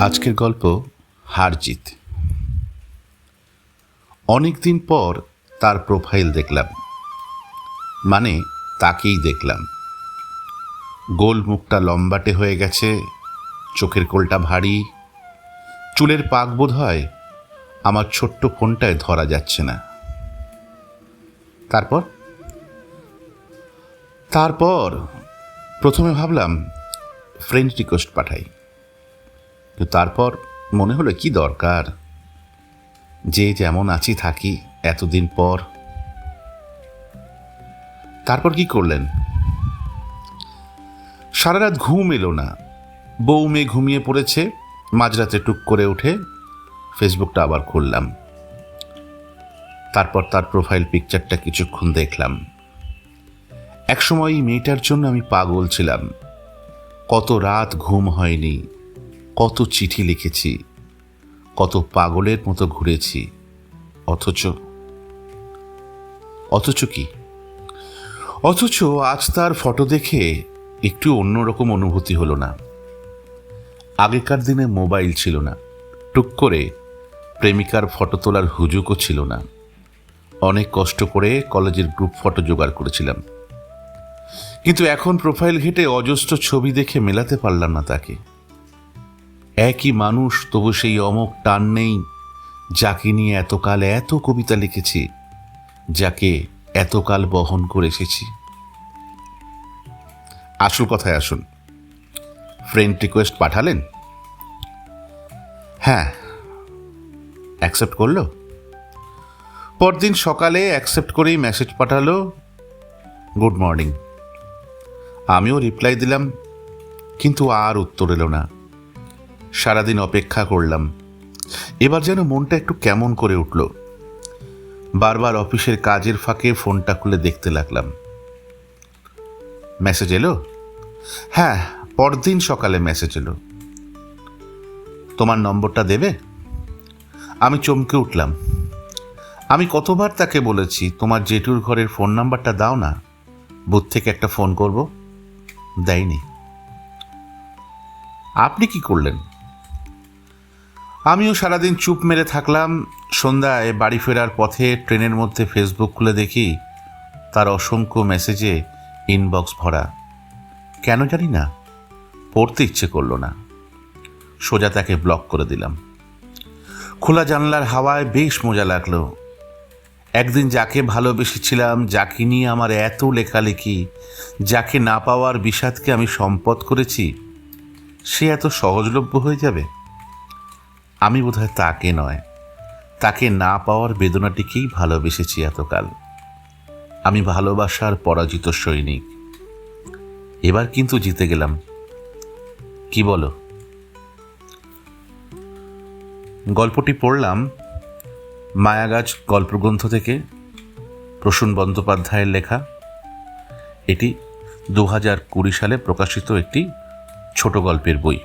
আজকের গল্প হার জিত। অনেকদিন পর তার প্রোফাইল দেখলাম, মানে তাকেই দেখলাম। গোল মুখটা লম্বাটে হয়ে গেছে, চোখের কোলটা ভারী, চুলের পাক বোধ হয় আমার ছোট্ট ফোনটায় ধরা যাচ্ছে না। তারপর প্রথমে ভাবলাম ফ্রেন্ড রিকোয়েস্ট পাঠাই, তারপর মনে হলো কি দরকার, যে যেমন আছি থাকি এতদিন পর। তারপর কি করলেন? সারা রাত ঘুম এলো না, বউ মেয়ে ঘুমিয়ে পড়েছে। মাঝরাতে টুক করে উঠে ফেসবুকটা আবার খুললাম। তারপর তার প্রোফাইল পিকচারটা কিছুক্ষণ দেখলাম। একসময় এই মেয়েটার জন্য আমি পাগল ছিলাম। কত রাত ঘুম হয়নি, কত চিঠি লিখেছি, কত পাগলের মতো ঘুরেছি। অথচ কি অথচ আজ তার ফটো দেখে একটু অন্যরকম অনুভূতি হলো না। আগেকার দিনে মোবাইল ছিল না, টুক করে প্রেমিকার ফটো তোলার হুজুকও ছিল না। অনেক কষ্ট করে কলেজের গ্রুপ ফটো জোগাড় করেছিলাম, কিন্তু এখন প্রোফাইল ঘেটে অজস্র ছবি দেখে মেলাতে পারলাম না তাকে। একই মানুষ, তবু সেই অমোঘ টান নেই যাকে নিয়ে এতকাল এত কবিতা লিখেছি, যাকে এতকাল বহন করে এসেছি। আসল কথায় আসুন, ফ্রেন্ড রিকোয়েস্ট পাঠালেন? হ্যাঁ, অ্যাকসেপ্ট করলো। পরদিন সকালে অ্যাকসেপ্ট করেই মেসেজ পাঠালো, গুড মর্নিং। আমিও রিপ্লাই দিলাম, কিন্তু আর উত্তর এলো না। সারাদিন অপেক্ষা করলাম। এবার যেন মনটা একটু কেমন করে উঠল। বারবার অফিসের কাজের ফাঁকে ফোনটা খুলে দেখতে লাগলাম। মেসেজ এলো? হ্যাঁ, পরদিন সকালে মেসেজ এলো, তোমার নম্বরটা দেবে? আমি চমকে উঠলাম। আমি কতবার তাকে বলেছি, তোমার জেঠুর ঘরের ফোন নাম্বারটা দাও না, বুথ থেকে একটা ফোন করব। দেয়নি। আপনি কি করলেন? আমিও সারাদিন চুপ মেরে থাকলাম। সন্ধ্যায় বাড়ি ফেরার পথে ট্রেনের মধ্যে ফেসবুক খুলে দেখি তার অসংখ্য মেসেজে ইনবক্স ভরা। কেন জানি না, পড়তে ইচ্ছে করলো না। সোজা তাকে ব্লক করে দিলাম। খোলা জানলার হাওয়ায় বেশ মজা লাগলো। একদিন যাকে ভালোবেসেছিলাম, যাকে নিয়ে আমার এত লেখালেখি, যাকে না পাওয়ার বিষাদকে আমি সম্পদ করেছি, সে এত সহজলভ্য হয়ে যাবে? আমি বোধহয় তাকে নয়, তাকে না পাওয়ার বেদনাটিকেই ভালোবেসেছি এতকাল। আমি ভালোবাসার পরাজিত সৈনিক। এবার কিন্তু জিতে গেলাম, কি বলো? গল্পটি পড়লাম মায়াগাছ গল্পগ্রন্থ থেকে, প্রসূন বন্দ্যোপাধ্যায়ের লেখা। এটি 2020 সালে প্রকাশিত একটি ছোট গল্পের বই।